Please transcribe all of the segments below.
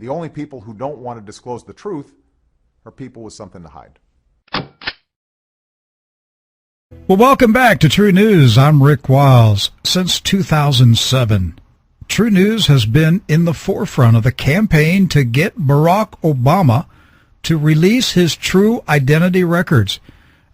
The only people who don't want to disclose the truth are people with something to hide. Well, welcome back to True News. I'm Rick Wiles. Since 2007, True News has been in the forefront of the campaign to get Barack Obama to release his true identity records.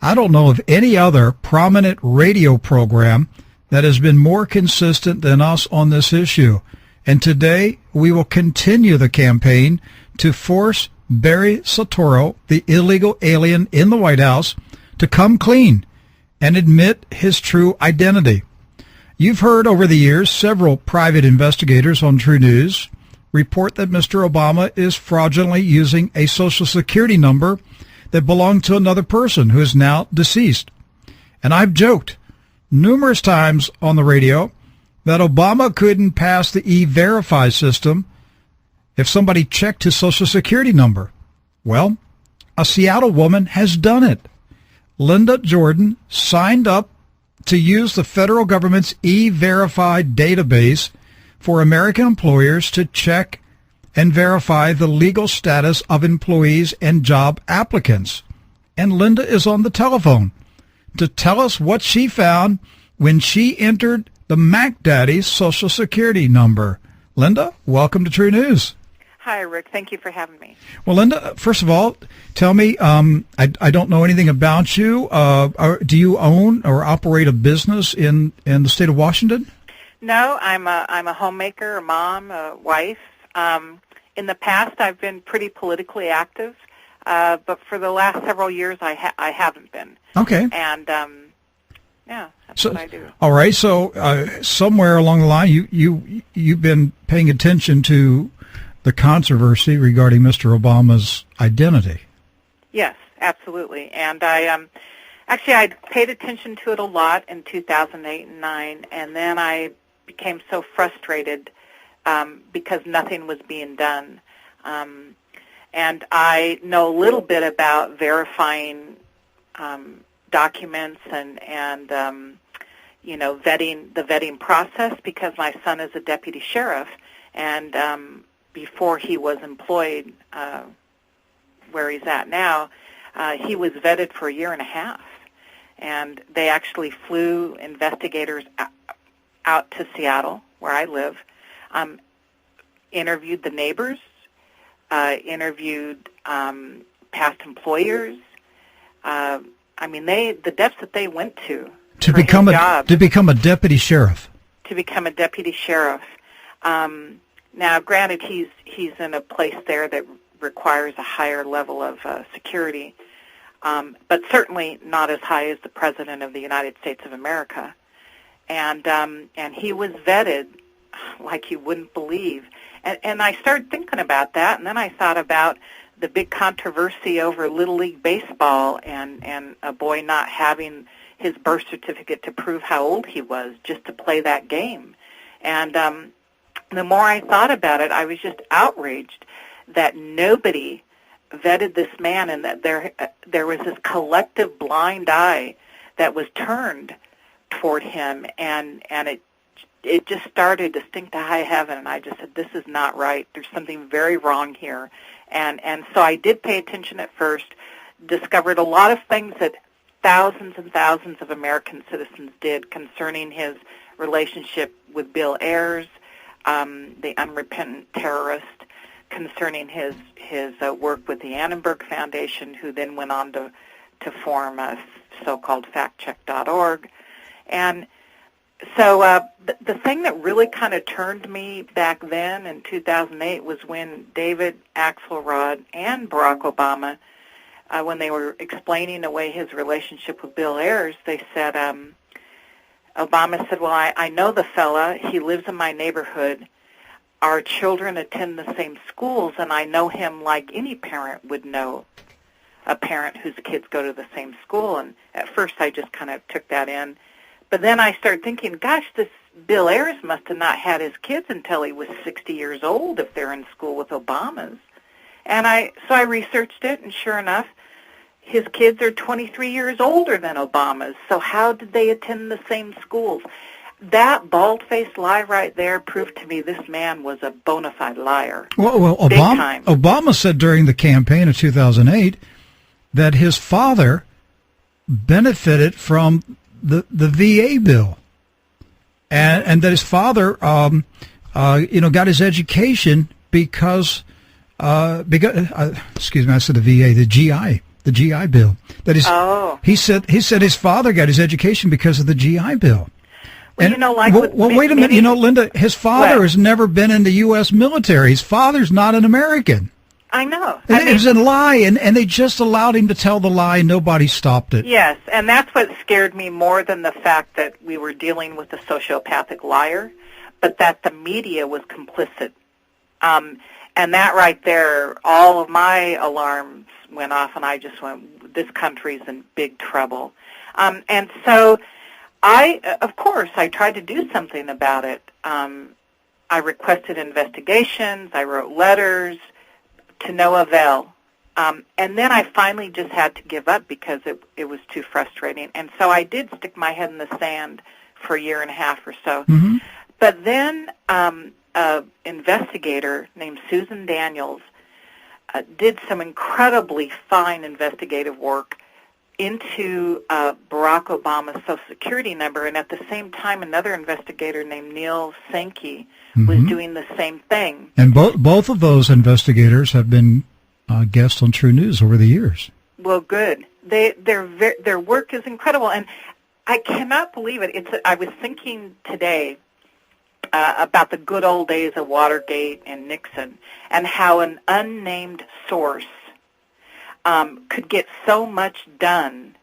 I don't know of any other prominent radio program that has been more consistent than us on this issue. And today, we will continue the campaign to force Barry Soetoro, the illegal alien in the White House, to come clean and admit his true identity. You've heard over the years several private investigators on True News report that Mr. Obama is fraudulently using a Social Security number that belonged to another person who is now deceased. And I've joked numerous times on the radio that Obama couldn't pass the E-Verify system if somebody checked his Social Security number. Well, a Seattle woman has done it. Linda Jordan signed up to use the federal government's E-Verify database for American employers to check and verify the legal status of employees and job applicants. And Linda is on the telephone to tell us what she found when she entered the Mac Daddy's Social Security number. Linda, welcome to True News. Hi, Rick. Thank you for having me. Well, Linda, first of all, tell me, I don't know anything about you. Do you own or operate a business in the state of Washington? No, I'm a homemaker, a mom, a wife. In the past, I've been pretty politically active, but for the last several years, I haven't been. Okay. And yeah, that's what I do. All right. So somewhere along the line, you've been paying attention to the controversy regarding Mr. Obama's identity. Yes, absolutely. And I paid attention to it a lot in 2008 and 9, and then I became so frustrated because nothing was being done. And I know a little bit about verifying documents and vetting the vetting process because my son is a deputy sheriff, and before he was employed where he's at now, he was vetted for a year and a half. And they actually flew investigators out to Seattle, where I live, interviewed the neighbors, interviewed past employers. The depths that they went to become a deputy sheriff. To become a deputy sheriff. Now, granted, he's in a place there that requires a higher level of security, but certainly not as high as the President of the United States of America. And he was vetted like you wouldn't believe. And I started thinking about that, and then I thought about the big controversy over Little League Baseball and a boy not having his birth certificate to prove how old he was just to play that game. And the more I thought about it, I was just outraged that nobody vetted this man and that there was this collective blind eye that was turned toward him, and it just started to stink to high heaven, and I just said, this is not right. There's something very wrong here. And so I did pay attention at first, discovered a lot of things that thousands and thousands of American citizens did concerning his relationship with Bill Ayers, the unrepentant terrorist, concerning his work with the Annenberg Foundation, who then went on to form a so-called factcheck.org. And so the thing that really kind of turned me back then in 2008 was when David Axelrod and Barack Obama, when they were explaining away his relationship with Bill Ayers, they said, Obama said, well, I know the fella. He lives in my neighborhood. Our children attend the same schools, and I know him like any parent would know a parent whose kids go to the same school. And at first I just kind of took that in. But then I started thinking, gosh, this Bill Ayers must have not had his kids until he was 60 years old if they're in school with Obama's. And so I researched it, and sure enough, his kids are 23 years older than Obama's. So how did they attend the same schools? that bald-faced lie right there proved to me this man was a bona fide liar. Well, Big time. Obama said during the campaign of 2008 that his father benefited from the VA bill, and that his father, got his education because excuse me, I said the VA, the GI bill. That is, he said his father got his education because of the GI bill. Well, Wait a minute. Linda, his father has never been in the U.S. military. His father's not an American. I know. It was a lie, and they just allowed him to tell the lie, and nobody stopped it. Yes, and that's what scared me more than the fact that we were dealing with a sociopathic liar, but that the media was complicit. And that right there, all of my alarms went off, and I just went, this country's in big trouble. And so of course, I tried to do something about it. I requested investigations. I wrote letters to no avail. And then I finally just had to give up because it was too frustrating. And so I did stick my head in the sand for a year and a half or so. Mm-hmm. But then an investigator named Susan Daniels did some incredibly fine investigative work into Barack Obama's Social Security number, and at the same time another investigator named Neil Sankey was doing the same thing. And both of those investigators have been guests on True News over the years. Well, good. Their work is incredible, and I cannot believe it. I was thinking today about the good old days of Watergate and Nixon, and how an unnamed source could get so much done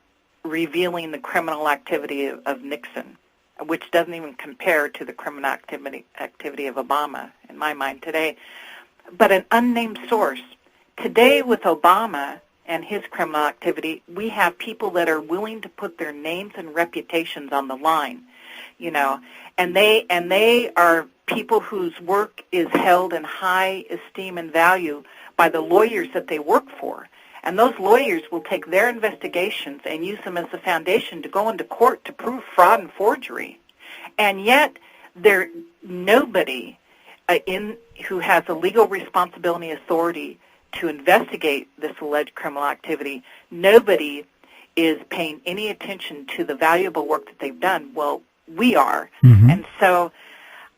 revealing the criminal activity of Nixon, which doesn't even compare to the criminal activity of Obama, in my mind today. But an unnamed source. Today with Obama and his criminal activity, we have people that are willing to put their names and reputations on the line, and they are people whose work is held in high esteem and value by the lawyers that they work for. And those lawyers will take their investigations and use them as the foundation to go into court to prove fraud and forgery. And yet, nobody who has a legal responsibility and authority to investigate this alleged criminal activity, nobody is paying any attention to the valuable work that they've done. Well, we are. Mm-hmm. And so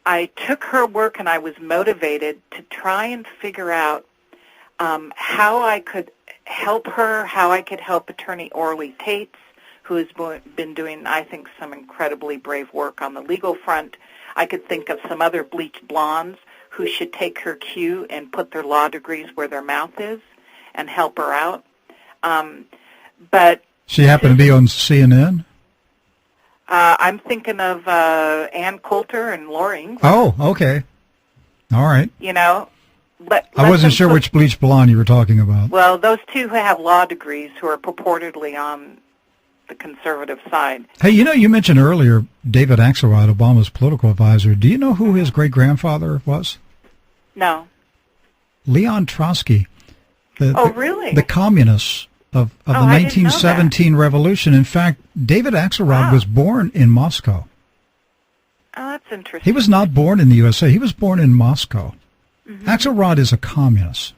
I took her work and I was motivated to try and figure out how I could help her, how I could help Attorney Orly Tates, who has been doing, I think, some incredibly brave work on the legal front. I could think of some other bleached blondes who should take her cue and put their law degrees where their mouth is and help her out. But she happened to be on CNN? I'm thinking of Ann Coulter and Laura Ingram. Oh, okay. All right. I wasn't sure which bleach blonde you were talking about. Well, those two who have law degrees who are purportedly on the conservative side. Hey, you mentioned earlier David Axelrod, Obama's political advisor. Do you know who his great-grandfather was? No. Leon Trotsky. Really? The communists of the 1917 revolution. In fact, David Axelrod was born in Moscow. Oh, that's interesting. He was not born in the USA. He was born in Moscow. Mm-hmm. Axelrod is a communist.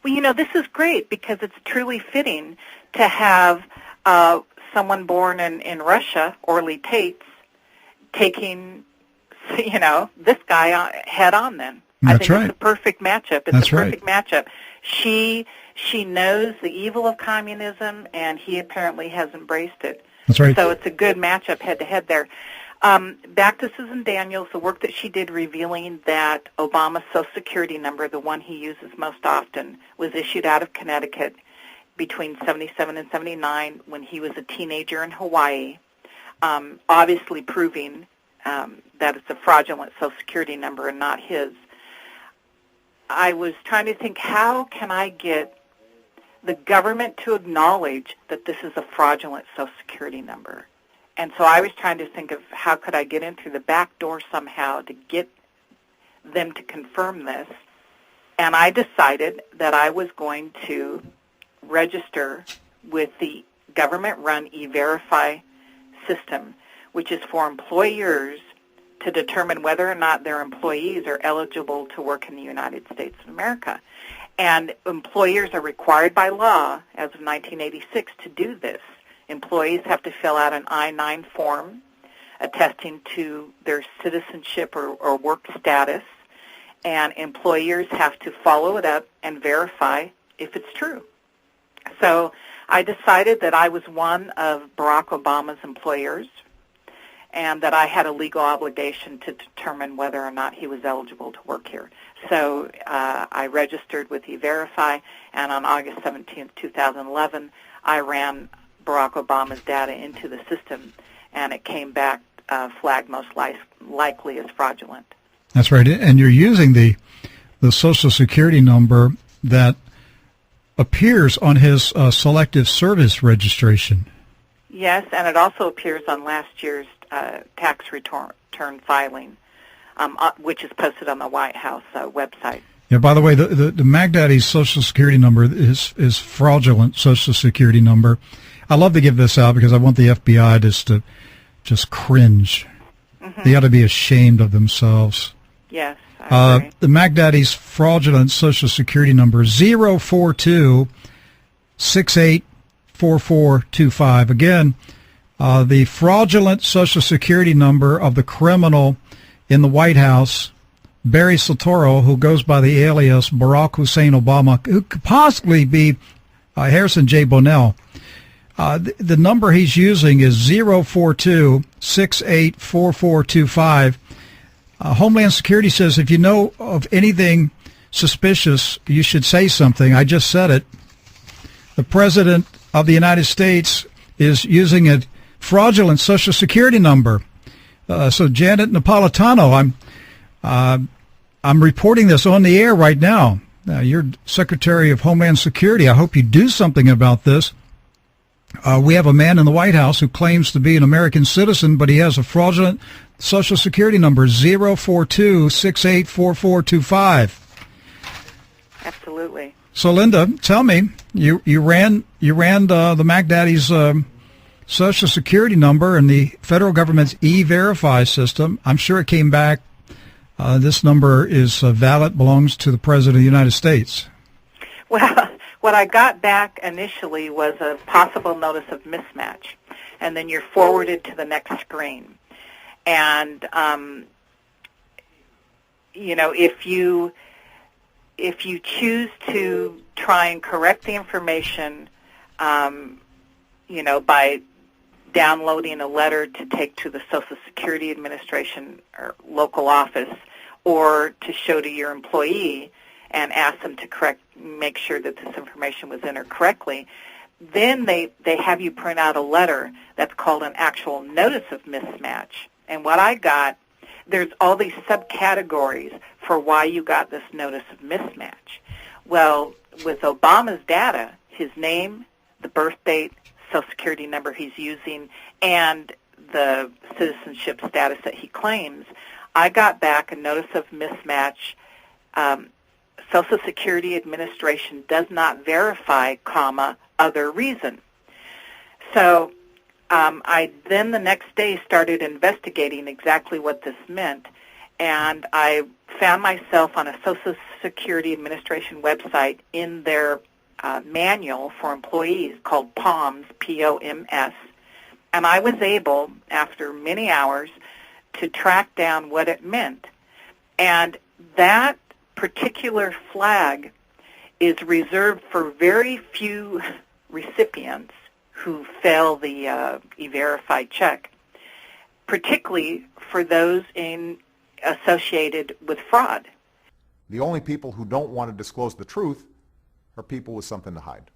Well, this is great because it's truly fitting to have someone born in Russia, Orly Tates, taking, this guy head on then. That's I think right. It's a perfect matchup. It's That's a perfect matchup. She knows the evil of communism, and he apparently has embraced it. That's right. So it's a good matchup head-to-head there. Back to Susan Daniels, the work that she did revealing that Obama's Social Security number, the one he uses most often, was issued out of Connecticut between 77 and 79 when he was a teenager in Hawaii, obviously proving that it's a fraudulent Social Security number and not his. I was trying to think, how can I get the government to acknowledge that this is a fraudulent Social Security number? And so I was trying to think of how could I get in through the back door somehow to get them to confirm this. And I decided that I was going to register with the government-run E-Verify system, which is for employers to determine whether or not their employees are eligible to work in the United States of America. And employers are required by law, as of 1986, to do this. Employees have to fill out an I-9 form attesting to their citizenship or work status, and employers have to follow it up and verify if it's true. So I decided that I was one of Barack Obama's employers and that I had a legal obligation to determine whether or not he was eligible to work here. So I registered with E-Verify, and on August 17, 2011, I ran Barack Obama's data into the system, and it came back flagged most likely as fraudulent. That's right. And you're using the Social Security number that appears on his selective service registration. Yes, and it also appears on last year's tax return filing, which is posted on the White House website. Yeah. By the way, the MagDaddy's Social Security number is fraudulent Social Security number. I love to give this out because I want the FBI to just cringe. Mm-hmm. They ought to be ashamed of themselves. Yes, I agree. The MagDaddy's fraudulent Social Security number is 042-684425. Again, the fraudulent Social Security number of the criminal in the White House, Barry Soetoro, who goes by the alias Barack Hussein Obama, who could possibly be Harrison J. Bonnell. The number he's using is 042-684425. Homeland Security says if you know of anything suspicious, you should say something. I just said it. The President of the United States is using a fraudulent Social Security number. So Janet Napolitano, I'm reporting this on the air right now. You're Secretary of Homeland Security. I hope you do something about this. We have a man in the White House who claims to be an American citizen, but he has a fraudulent Social Security number, 042-684425. Absolutely. So, Linda, tell me, you ran the MagDaddy's Social Security number in the federal government's E-Verify system. I'm sure it came back. This number is valid, belongs to the President of the United States. Well, what I got back initially was a possible notice of mismatch, and then you're forwarded to the next screen. And, if you choose to try and correct the information, by downloading a letter to take to the Social Security Administration or local office, or to show to your employee and ask them to make sure that this information was entered correctly, then they have you print out a letter that's called an actual notice of mismatch. And what I got, there's all these subcategories for why you got this notice of mismatch. Well, with Obama's data, his name, the birth date, Social Security number he's using, and the citizenship status that he claims, I got back a notice of mismatch. Social Security Administration does not verify, other reason. So I then the next day started investigating exactly what this meant, and I found myself on a Social Security Administration website in their manual for employees called POMS, P-O-M-S, and I was able, after many hours, to track down what it meant. And that particular flag is reserved for very few recipients who fail the E-Verify check, particularly for those associated with fraud. The only people who don't want to disclose the truth are people with something to hide.